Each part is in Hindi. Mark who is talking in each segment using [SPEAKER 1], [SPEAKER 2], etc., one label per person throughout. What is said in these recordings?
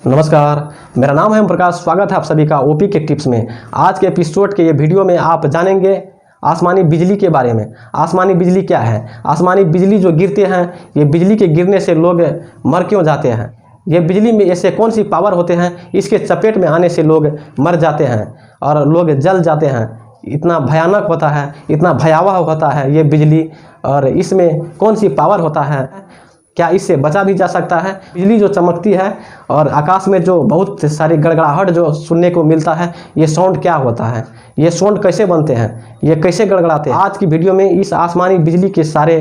[SPEAKER 1] नमस्कार, मेरा नाम है ओम प्रकाश। स्वागत है आप सभी का ओपी के टिप्स में। आज के एपिसोड के ये वीडियो में आप जानेंगे आसमानी बिजली के बारे में। आसमानी बिजली क्या है, आसमानी बिजली जो गिरते हैं, ये बिजली के गिरने से लोग मर क्यों जाते हैं, ये बिजली में ऐसे कौन सी पावर होते हैं, इसके चपेट में आने से लोग मर जाते हैं और लोग जल जाते हैं। इतना भयानक होता है, इतना भयावह होता है ये बिजली, और इसमें कौन सी पावर होता है, क्या इससे बचा भी जा सकता है। बिजली जो चमकती है और आकाश में जो बहुत सारी गड़गड़ाहट जो सुनने को मिलता है, ये साउंड क्या होता है, ये साउंड कैसे बनते हैं, ये कैसे गड़गड़ाते हैं। आज की वीडियो में इस आसमानी बिजली के सारे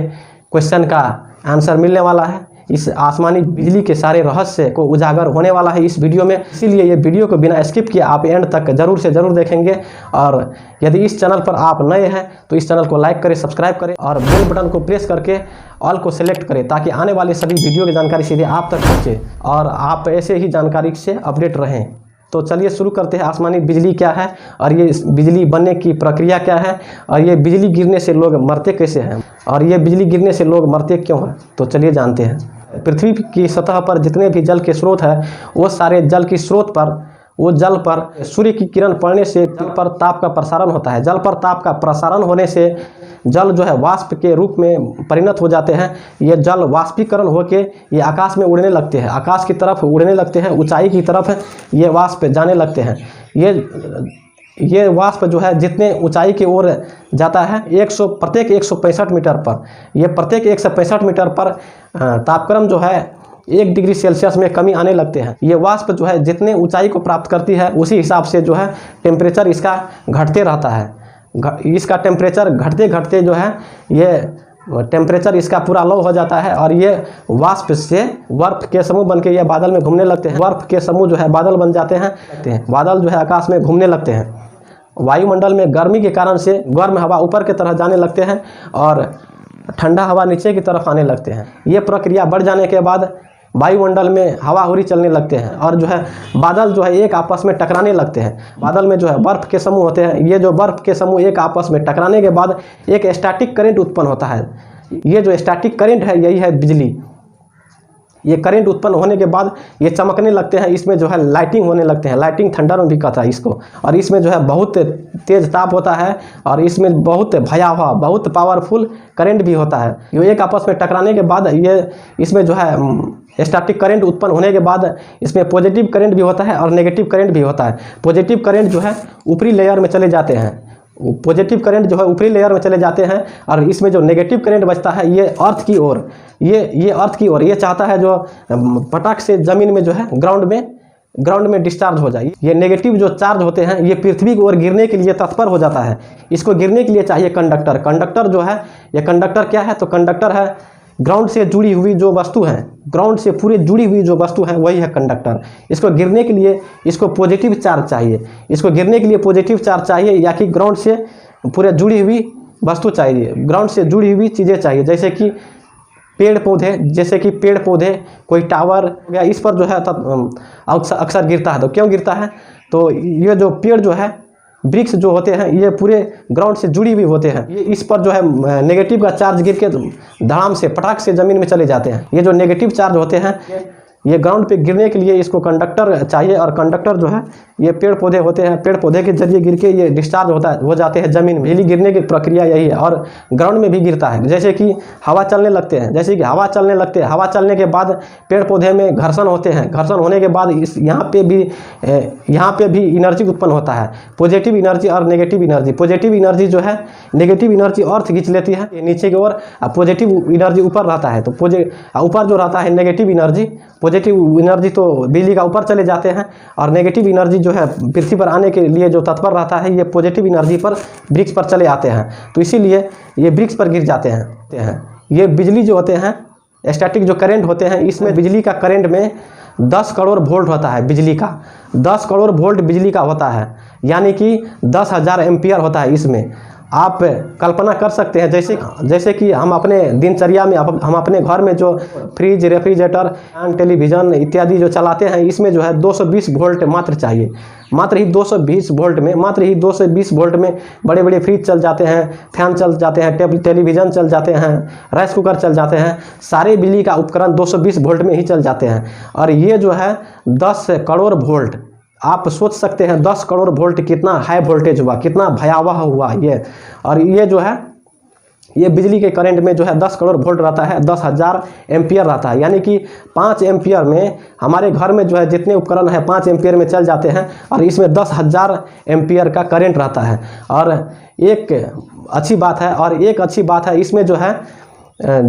[SPEAKER 1] क्वेश्चन का आंसर मिलने वाला है। इस आसमानी बिजली के सारे रहस्य को उजागर होने वाला है इस वीडियो में। इसीलिए ये वीडियो को बिना स्किप किए आप एंड तक जरूर से ज़रूर देखेंगे। और यदि इस चैनल पर आप नए हैं तो इस चैनल को लाइक करें, सब्सक्राइब करें और बेल बटन को प्रेस करके ऑल को सेलेक्ट करें, ताकि आने वाले सभी वीडियो की जानकारी सीधे आप तक पहुँचे और आप ऐसे ही जानकारी से अपडेट रहें। तो चलिए शुरू करते हैं। आसमानी बिजली क्या है और ये बिजली बनने की प्रक्रिया क्या है, और ये बिजली गिरने से लोग मरते कैसे हैं, और ये बिजली गिरने से लोग मरते क्यों हैं, तो चलिए जानते हैं। पृथ्वी की सतह पर जितने भी जल के स्रोत हैं, वो सारे जल की स्रोत पर, वो जल पर सूर्य की किरण पड़ने से जल पर ताप का प्रसारण होता है। जल पर ताप का प्रसारण होने से जल जो है वाष्प के रूप में परिणत हो जाते हैं। ये जल वाष्पीकरण होके ये आकाश में उड़ने लगते हैं, आकाश की तरफ उड़ने लगते हैं, ऊंचाई की तरफ ये वाष्प जाने लगते हैं। ये वाष्प जो है जितने ऊंचाई की ओर जाता है, प्रत्येक 165 मीटर पर, ये प्रत्येक 165 मीटर पर तापक्रम जो है 1 डिग्री सेल्सियस में कमी आने लगते हैं। ये वाष्प जो है जितने ऊंचाई को प्राप्त करती है, उसी हिसाब से जो है टेम्परेचर इसका घटते रहता है। इसका टेम्परेचर घटते घटते जो है ये टेम्परेचर इसका पूरा लो हो जाता है, और ये वाष्प से बर्फ के समूह बन के ये बादल में घूमने लगते हैं। बर्फ के समूह जो है बादल बन जाते हैं, बादल जो है आकाश में घूमने लगते हैं। वायुमंडल में गर्मी के कारण से गर्म हवा ऊपर की तरफ जाने लगते हैं और ठंडा हवा नीचे की तरफ आने लगते हैं। ये प्रक्रिया बढ़ जाने के बाद वायुमंडल में हवा हुरी चलने लगते हैं, और जो है बादल जो है एक आपस में टकराने लगते हैं। बादल में जो है बर्फ़ के समूह होते हैं, ये जो बर्फ़ के समूह एक आपस में टकराने के बाद एक स्टैटिक करंट उत्पन्न होता है। ये जो स्टैटिक करंट है, यही है बिजली। ये करंट उत्पन्न होने के बाद ये चमकने लगते हैं, इसमें जो है लाइटिंग होने लगते हैं। लाइटिंग थंडर में भी कहता है इसको। और इसमें जो है बहुत तेज ताप होता है, और इसमें बहुत भयावह, बहुत पावरफुल करंट भी होता है। ये एक आपस में टकराने के बाद ये इसमें जो है स्टैटिक करंट उत्पन्न होने के बाद इसमें पॉजिटिव करंट भी होता है और नेगेटिव करंट भी होता है। पॉजिटिव करंट जो है ऊपरी लेयर में चले जाते हैं, पॉजिटिव करंट जो है ऊपरी लेयर में चले जाते हैं, और इसमें जो नेगेटिव करंट बचता है ये अर्थ की ओर, ये अर्थ की ओर ये चाहता है जो पटाख से ज़मीन में जो है ग्राउंड में डिस्चार्ज हो जाए। ये नेगेटिव जो चार्ज होते हैं ये पृथ्वी की ओर गिरने के लिए तत्पर हो जाता है। इसको गिरने के लिए चाहिए कंडक्टर। कंडक्टर जो है, ये कंडक्टर क्या है, तो कंडक्टर है ग्राउंड से जुड़ी हुई जो वस्तु है, ग्राउंड से पूरे जुड़ी हुई जो वस्तु है वही है कंडक्टर। इसको गिरने के लिए इसको पॉजिटिव चार्ज चाहिए, इसको गिरने के लिए पॉजिटिव चार्ज चाहिए, या कि ग्राउंड से पूरे जुड़ी हुई वस्तु चाहिए, ग्राउंड से जुड़ी हुई चीज़ें चाहिए, जैसे कि पेड़ पौधे, कोई टावर या इस पर जो है अक्सर गिरता है। तो क्यों गिरता है, तो ये जो पेड़ जो है, वृक्ष जो होते हैं, ये पूरे ग्राउंड से जुड़ी हुई होते हैं। ये इस पर जो है नेगेटिव का चार्ज गिर के धड़ाम से पटाख से ज़मीन में चले जाते हैं। ये जो नेगेटिव चार्ज होते हैं ये ग्राउंड पे गिरने के लिए इसको कंडक्टर चाहिए, और कंडक्टर जो है ये पेड़ पौधे होते हैं। पेड़ पौधे के जरिए गिर के ये डिस्चार्ज हो जाते हैं ज़मीन में। बिजली गिरने की प्रक्रिया यही है, और ग्राउंड में भी गिरता है। जैसे कि हवा चलने लगते हैं, हवा चलने के बाद पेड़ पौधे में घर्षण होते हैं। घर्षण होने के बाद यहाँ पे भी एनर्जी उत्पन्न होता है, पॉजिटिव एनर्जी और नेगेटिव एनर्जी। पॉजिटिव एनर्जी जो है नेगेटिव एनर्जी अर्थ खींच लेती है नीचे की ओर, पॉजिटिव एनर्जी ऊपर रहता है। तो ऊपर जो रहता है नेगेटिव एनर्जी, पॉजिटिव एनर्जी तो बिजली का ऊपर चले जाते हैं, और नेगेटिव एनर्जी जो है पृथ्वी पर आने के लिए जो तत्पर रहता है ये पॉजिटिव एनर्जी पर वृक्ष पर चले आते हैं। तो इसीलिए ये वृक्ष पर गिर जाते हैं। ये बिजली जो होते हैं, स्टैटिक जो करंट होते हैं, इसमें बिजली का करंट में 10 करोड़ वोल्ट होता है। बिजली का 10 करोड़ वोल्ट बिजली का होता है, यानी कि 10,000 एम्पियर होता है इसमें। आप कल्पना कर सकते हैं जैसे कि हम अपने दिनचर्या में हम अपने घर में जो फ्रिज, रेफ्रिजरेटर, टेलीविज़न इत्यादि जो चलाते हैं, इसमें जो है 220 वोल्ट मात्र चाहिए। मात्र ही 220 वोल्ट में बड़े बड़े फ्रिज चल जाते हैं, फैन चल जाते हैं, टेलीविज़न चल जाते हैं, राइस कुकर चल जाते हैं। सारे बिजली का उपकरण 220 वोल्ट में ही चल जाते हैं। और ये जो है 10 करोड़ वोल्ट, आप सोच सकते हैं 10 करोड़ वोल्ट कितना हाई वोल्टेज हुआ, कितना भयावह हुआ ये। और ये जो है ये बिजली के करंट में जो है 10 करोड़ वोल्ट रहता है, 10,000 एम्पियर रहता है। यानी कि 5 एम्पियर में हमारे घर में जो है जितने उपकरण है 5 एम्पियर में चल जाते हैं, और इसमें 10,000 एम्पियर का करंट रहता है। और एक अच्छी बात है इसमें जो है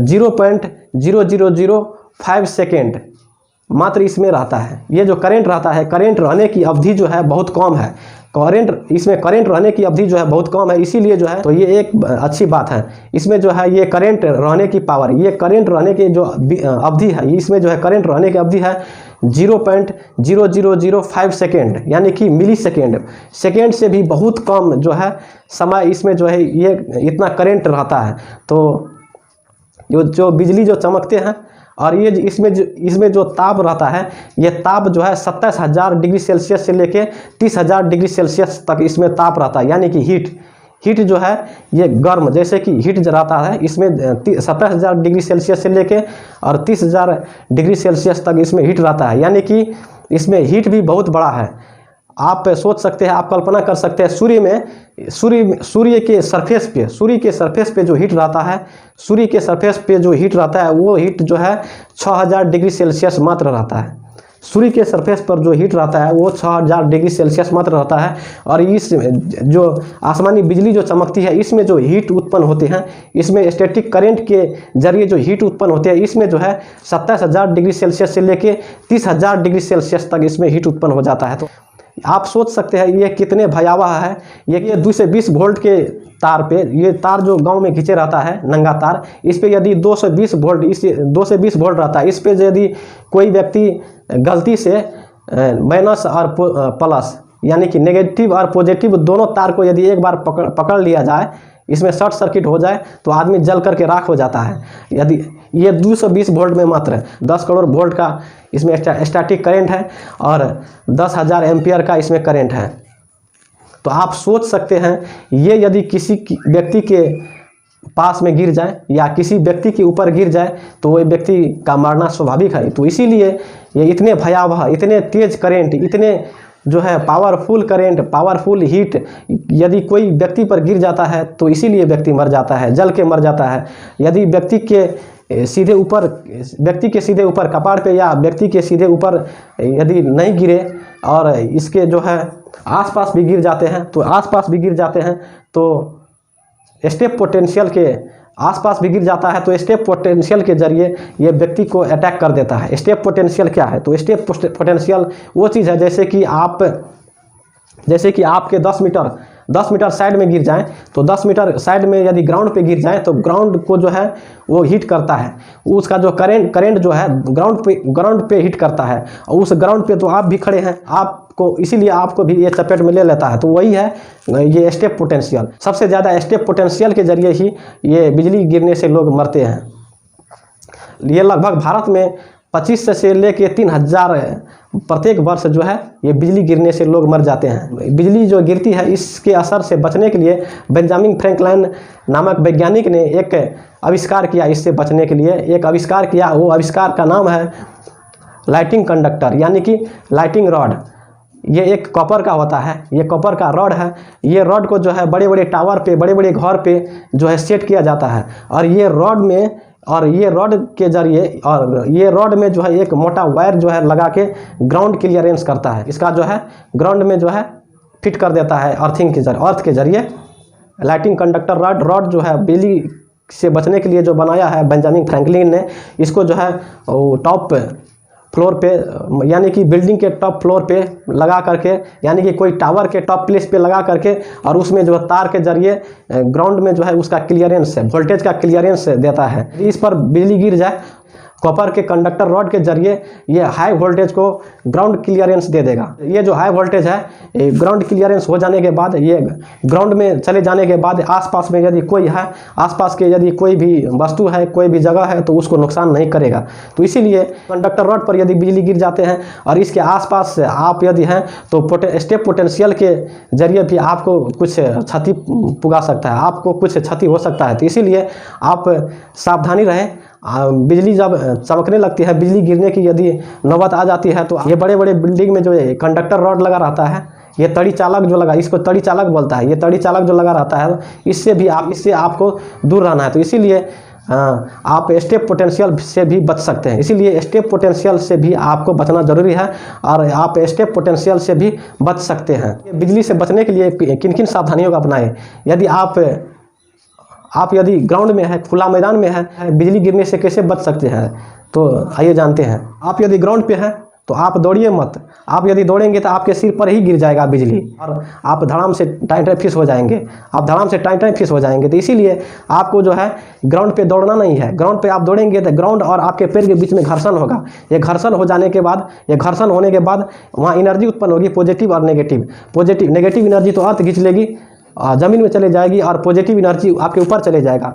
[SPEAKER 1] 0.0005 सेकेंड मात्र इसमें रहता है। ये जो करंट रहता है, करंट रहने की अवधि जो है बहुत कम है। करंट रहने की अवधि जो है बहुत कम है, इसीलिए जो है तो ये एक अच्छी बात है। इसमें जो है ये करंट रहने की पावर, ये करंट रहने की जो अवधि है, इसमें जो है करंट रहने की अवधि है 0.0005 सेकेंड, यानी कि मिली सेकेंड से भी बहुत कम जो है समय इसमें जो है ये इतना करंट रहता है। तो जो बिजली जो चमकते हैं, और ये इसमें जो ताप रहता है, ये ताप जो है 27,000 डिग्री सेल्सियस से लेके 30,000 डिग्री सेल्सियस तक इसमें ताप रहता है। यानी कि हीट जो है ये गर्म, जैसे कि हीट जो रहता है इसमें 27,000 डिग्री सेल्सियस से लेके और 30,000 डिग्री सेल्सियस तक इसमें हीट रहता है। यानी कि इसमें हीट भी बहुत बड़ा है। आप सोच सकते हैं, आप कल्पना कर सकते हैं सूर्य के सरफेस पे जो हीट रहता है, वो हीट जो है 6,000 डिग्री सेल्सियस मात्र रहता है। सूर्य के सरफेस पर जो हीट रहता है वो 6,000 डिग्री सेल्सियस मात्र रहता है। और इस जो आसमानी बिजली जो चमकती है, इसमें जो हीट उत्पन्न होते हैं, इसमें स्टैटिक करंट के जरिए जो हीट उत्पन्न होते हैं, इसमें जो है 27,000 डिग्री सेल्सियस से लेके 30,000 डिग्री सेल्सियस तक इसमें हीट उत्पन्न हो जाता है। तो आप सोच सकते हैं ये कितने भयावह है। ये 220 वोल्ट के तार पे, ये तार जो गांव में खींचे रहता है, नंगा तार, इस पे यदि 220 वोल्ट रहता है, इस पे यदि कोई व्यक्ति गलती से माइनस और प्लस, यानी कि नेगेटिव और पॉजिटिव दोनों तार को यदि एक बार पकड़ लिया जाए, इसमें शॉर्ट सर्किट हो जाए, तो आदमी जल करके राख हो जाता है। यदि ये 220 वोल्ट में मात्र 10 करोड़ वोल्ट का इसमें स्टैटिक करंट है और 10,000 एम्पियर का इसमें करंट है। तो आप सोच सकते हैं ये यदि किसी व्यक्ति के पास में गिर जाए या किसी व्यक्ति के ऊपर गिर जाए, तो वह व्यक्ति का मरना स्वाभाविक है। तो इसीलिए ये इतने भयावह, इतने तेज करंट, इतने जो है पावरफुल करंट, पावरफुल हीट यदि कोई व्यक्ति पर गिर जाता है, तो इसीलिए व्यक्ति मर जाता है, जल के मर जाता है। यदि व्यक्ति के सीधे ऊपर कपाड़ पे या व्यक्ति के सीधे ऊपर यदि नहीं गिरे और इसके जो है आसपास भी गिर जाते हैं, तो स्टेप पोटेंशियल के आसपास भी गिर जाता है, तो स्टेप पोटेंशियल के जरिए ये व्यक्ति को अटैक कर देता है। स्टेप पोटेंशियल क्या है? तो स्टेप पोटेंशियल वो चीज़ है जैसे कि आपके 10 मीटर साइड में गिर जाएं, तो 10 मीटर साइड में यदि ग्राउंड पे गिर जाएं, तो ग्राउंड को जो है वो हीट करता है। उसका जो करंट जो है ग्राउंड पे हीट करता है, और उस ग्राउंड पे तो आप भी खड़े हैं, इसीलिए आपको भी ये चपेट में ले लेता है। तो वही है ये स्टेप पोटेंशियल। सबसे ज़्यादा स्टेप पोटेंशियल के जरिए ही ये बिजली गिरने से लोग मरते हैं। ये लगभग भारत में 25 से लेके 3,000 प्रत्येक वर्ष जो है ये बिजली गिरने से लोग मर जाते हैं। बिजली जो गिरती है, इसके असर से बचने के लिए बेंजामिन फ्रैंकलिन नामक वैज्ञानिक ने एक आविष्कार किया। इससे बचने के लिए एक आविष्कार किया, वो आविष्कार का नाम है लाइटिंग कंडक्टर, यानी कि लाइटिंग रॉड। ये एक कॉपर का होता है, ये कॉपर का रॉड है। ये रॉड को जो है बड़े बड़े टावर पे, बड़े बड़े घर पे जो है सेट किया जाता है, और ये रॉड के जरिए और ये रॉड में जो है एक मोटा वायर जो है लगा के ग्राउंड क्लियरेंस करता है। इसका जो है ग्राउंड में जो है फिट कर देता है अर्थ के जरिए। लाइटिंग कंडक्टर रॉड जो है बिजली से बचने के लिए जो बनाया है बेंजामिन फ्रैंकलिन ने, इसको जो है टॉप फ्लोर पे, यानी कि बिल्डिंग के टॉप फ्लोर पे लगा करके, यानी कि कोई टावर के टॉप प्लेस पे लगा करके, और उसमें जो तार के जरिए ग्राउंड में जो है उसका क्लियरेंस है, वोल्टेज का क्लियरेंस देता है। इस पर बिजली गिर जाए कॉपर के कंडक्टर रॉड के जरिए ये हाई वोल्टेज को ग्राउंड क्लियरेंस दे देगा। ये जो हाई वोल्टेज है ग्राउंड क्लियरेंस हो जाने के बाद, ये ग्राउंड में चले जाने के बाद आसपास में यदि कोई है, आसपास के यदि कोई भी वस्तु है, कोई भी जगह है तो उसको नुकसान नहीं करेगा। तो इसीलिए कंडक्टर रॉड पर यदि बिजली गिर जाते हैं और इसके आसपास से आप यदि हैं तो स्टेप पोटेंशियल के जरिए भी आपको कुछ क्षति पुगा सकता है, आपको कुछ क्षति हो सकता है। तो इसीलिए आप सावधानी रहें। बिजली जब चमकने लगती है, बिजली गिरने की यदि नौबत आ जाती है तो ये बड़े बड़े बिल्डिंग में जो कंडक्टर रॉड लगा रहता है, ये तड़ी चालक जो लगा, इसको तड़ी चालक बोलता है, ये तड़ी चालक जो लगा रहता है इससे आपको दूर रहना है। तो इसीलिए आप स्टेप पोटेंशियल से भी बच सकते हैं। इसीलिए स्टेप पोटेंशियल से भी आपको बचना ज़रूरी है और आप स्टेप पोटेंशियल से भी बच सकते हैं। बिजली से बचने के लिए किन किन सावधानियों का अपनाएं। यदि आप यदि ग्राउंड में है, खुला मैदान में है, बिजली गिरने से कैसे बच सकते हैं, तो आइए जानते हैं। आप यदि ग्राउंड पे हैं तो आप दौड़िए मत। आप यदि दौड़ेंगे तो आपके सिर पर ही गिर जाएगा बिजली और आप धड़ाम से टाइम फिस हो जाएंगे, आप धड़ाम से टाइम फिस हो जाएंगे। तो इसीलिए आपको जो है ग्राउंड पे दौड़ना नहीं है। ग्राउंड पे आप दौड़ेंगे तो ग्राउंड और आपके पैर के बीच में घर्षण होगा। ये घर्षण हो जाने के बाद, ये घर्षण होने के बाद वहाँ एनर्जी उत्पन्न होगी, पॉजिटिव और नेगेटिव। नेगेटिव एनर्जी तो अर्थ खींच लेगी, ज़मीन में चले जाएगी और पॉजिटिव एनर्जी आपके ऊपर चले जाएगा।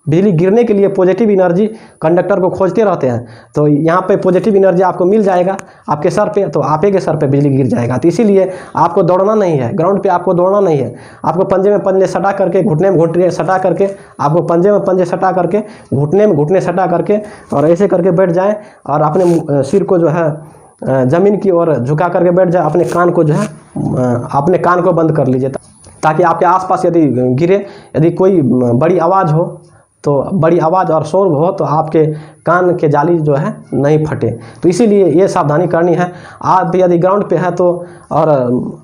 [SPEAKER 1] बिजली गिरने के लिए पॉजिटिव एनर्जी कंडक्टर को खोजते रहते हैं, तो यहाँ पे पॉजिटिव एनर्जी आपको मिल जाएगा आपके सर पे, तो आपे के सर पे बिजली गिर जाएगा। तो इसीलिए आपको दौड़ना नहीं है, ग्राउंड पे आपको दौड़ना नहीं है। आपको पंजे में पंजे सटा करके, घुटने में घुटने सटा करके, आपको पंजे में पंजे सटा करके, घुटने में घुटने सटा करके और ऐसे करके बैठ जाएँ और अपने सिर को जो है ज़मीन की ओर झुका करके बैठ जाए। अपने कान को जो है अपने कान को बंद कर लीजिए ताकि आपके आसपास यदि गिरे, यदि कोई बड़ी आवाज़ हो तो बड़ी आवाज़ और शोर हो तो आपके कान के जाली जो है नहीं फटे। तो इसीलिए ये सावधानी करनी है। आप यदि ग्राउंड पे है तो और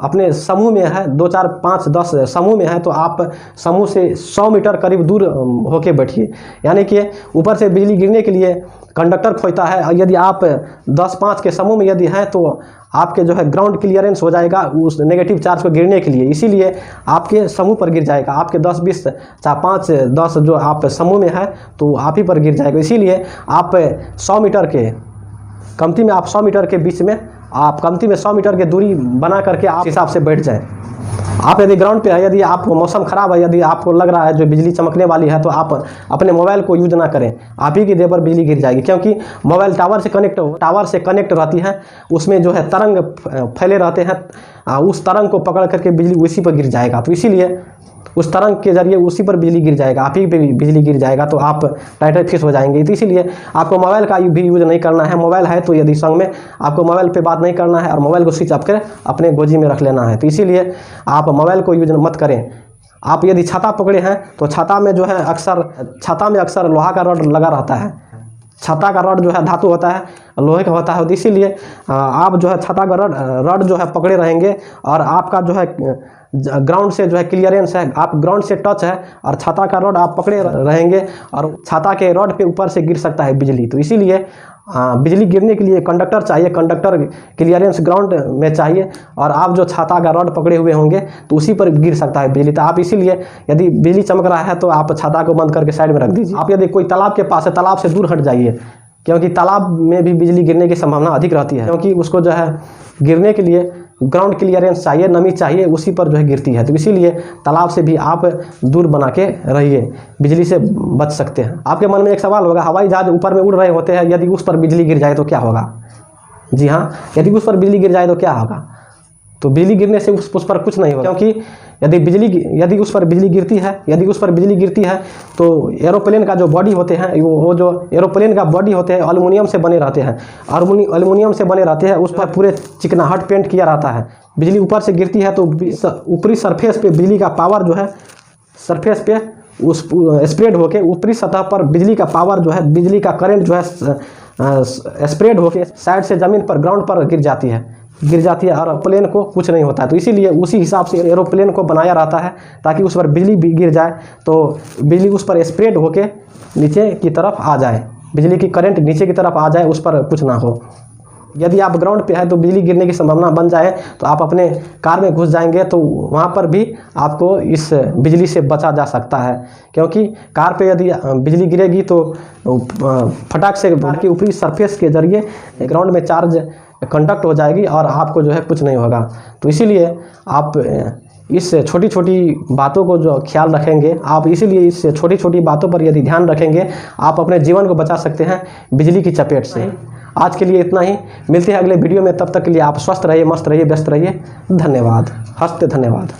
[SPEAKER 1] अपने समूह में है, 2 4 5 10 समूह में है तो आप समूह से 100 मीटर करीब दूर होके बैठिए। यानी कि ऊपर से बिजली गिरने के लिए कंडक्टर खोजता है और यदि आप 10-5 के समूह में यदि हैं तो आपके जो है ग्राउंड क्लियरेंस हो जाएगा उस नेगेटिव चार्ज को गिरने के लिए। इसीलिए आपके समूह पर गिर जाएगा, आपके 10 20 चाहे 5 10 जो आप समूह में है तो आप ही पर गिर जाएगा। इसीलिए आप 100 मीटर के कमती में, आप 100 मीटर के बीच में, आप कमती में 100 मीटर की दूरी बना करके आप हिसाब से बैठ जाएं। आप यदि ग्राउंड पे है, यदि आपको मौसम ख़राब है, यदि आपको लग रहा है जो बिजली चमकने वाली है तो आप अपने मोबाइल को यूज ना करें। आप ही की देह पर बिजली गिर जाएगी, क्योंकि मोबाइल टावर से कनेक्ट रहती है, उसमें जो है तरंग फैले रहते हैं, उस तरंग को पकड़ करके बिजली उसी पर गिर जाएगा। तो इसीलिए उस तरंग के जरिए उसी पर बिजली गिर जाएगा, आप ही पे बिजली गिर जाएगा तो आप टाइट फिक्स हो जाएंगे। तो इसीलिए आपको मोबाइल का भी यूज़ नहीं करना है। मोबाइल है तो यदि संग में आपको मोबाइल पे बात नहीं करना है और मोबाइल को स्विच ऑफ कर अपने गोजी में रख लेना है। तो इसीलिए आप मोबाइल को यूज मत करें। आप यदि छाता पकड़े हैं तो छाता में जो है अक्सर लोहा का रॉड लगा रहता है। छाता का रॉड जो है धातु होता है, लोहे का होता है। तो इसीलिए आप जो है छाता का रॉड जो है पकड़े रहेंगे और आपका जो है ग्राउंड से जो है क्लियरेंस है, आप ग्राउंड से टच है और छाता का रॉड आप पकड़े रहेंगे और छाता के रॉड पे ऊपर से गिर सकता है बिजली। तो इसीलिए बिजली गिरने के लिए कंडक्टर चाहिए, कंडक्टर क्लियरेंस ग्राउंड में चाहिए और आप जो छाता का रॉड पकड़े हुए होंगे तो उसी पर गिर सकता है बिजली। तो आप इसीलिए यदि बिजली चमक रहा है तो आप छाता को बंद करके साइड में रख दीजिए। आप यदि कोई तालाब के पास है, तालाब से दूर हट जाइए, क्योंकि तालाब में भी बिजली गिरने की संभावना अधिक रहती है, क्योंकि उसको जो है गिरने के लिए ग्राउंड क्लियरेंस चाहिए, नमी चाहिए, उसी पर जो है गिरती है। तो इसीलिए तालाब से भी आप दूर बना के रहिए, बिजली से बच सकते हैं। आपके मन में एक सवाल होगा, हवाई जहाज ऊपर में उड़ रहे होते हैं, यदि उस पर बिजली गिर जाए तो क्या होगा? जी हाँ, यदि उस पर बिजली गिर जाए तो क्या होगा? तो बिजली गिरने से उस पर कुछ नहीं होगा, क्योंकि यदि उस पर बिजली गिरती है तो एरोप्लेन का जो बॉडी होते हैं, वो जो एरोप्लेन का बॉडी होते हैं एल्युमिनियम से बने रहते हैं, एल्युमिनियम से बने रहते हैं, उस पर पूरे चिकनाहट पेंट किया रहता है। बिजली ऊपर से गिरती है तो ऊपरी सरफेस पे बिजली का पावर जो है सरफेस पे उस स्प्रेड होके ऊपरी सतह पर बिजली का पावर जो है, बिजली का करंट जो है स्प्रेड होके साइड से ज़मीन पर ग्राउंड पर गिर जाती है और प्लेन को कुछ नहीं होता है। तो इसीलिए उसी हिसाब से एरोप्लेन को बनाया रहता है, ताकि उस पर बिजली भी गिर जाए तो बिजली उस पर स्प्रेड होके नीचे की तरफ आ जाए, बिजली की करंट नीचे की तरफ आ जाए, उस पर कुछ ना हो। यदि आप ग्राउंड पे है तो बिजली गिरने की संभावना बन जाए तो आप अपने कार में घुस जाएंगे, तो वहाँ पर भी आपको इस बिजली से बचा जा सकता है। क्योंकि कार पे यदि बिजली गिरेगी तो फटाक से कार के ऊपरी सरफेस के जरिए ग्राउंड में चार्ज कंडक्ट हो जाएगी और आपको जो है कुछ नहीं होगा। तो इसीलिए आप इस छोटी छोटी बातों को जो ख्याल रखेंगे, आप इसीलिए इस छोटी छोटी बातों पर यदि ध्यान रखेंगे, आप अपने जीवन को बचा सकते हैं बिजली की चपेट से। आज के लिए इतना ही, मिलते हैं अगले वीडियो में। तब तक के लिए आप स्वस्थ रहिए, मस्त रहिए, व्यस्त रहिए। धन्यवाद, हंसते धन्यवाद।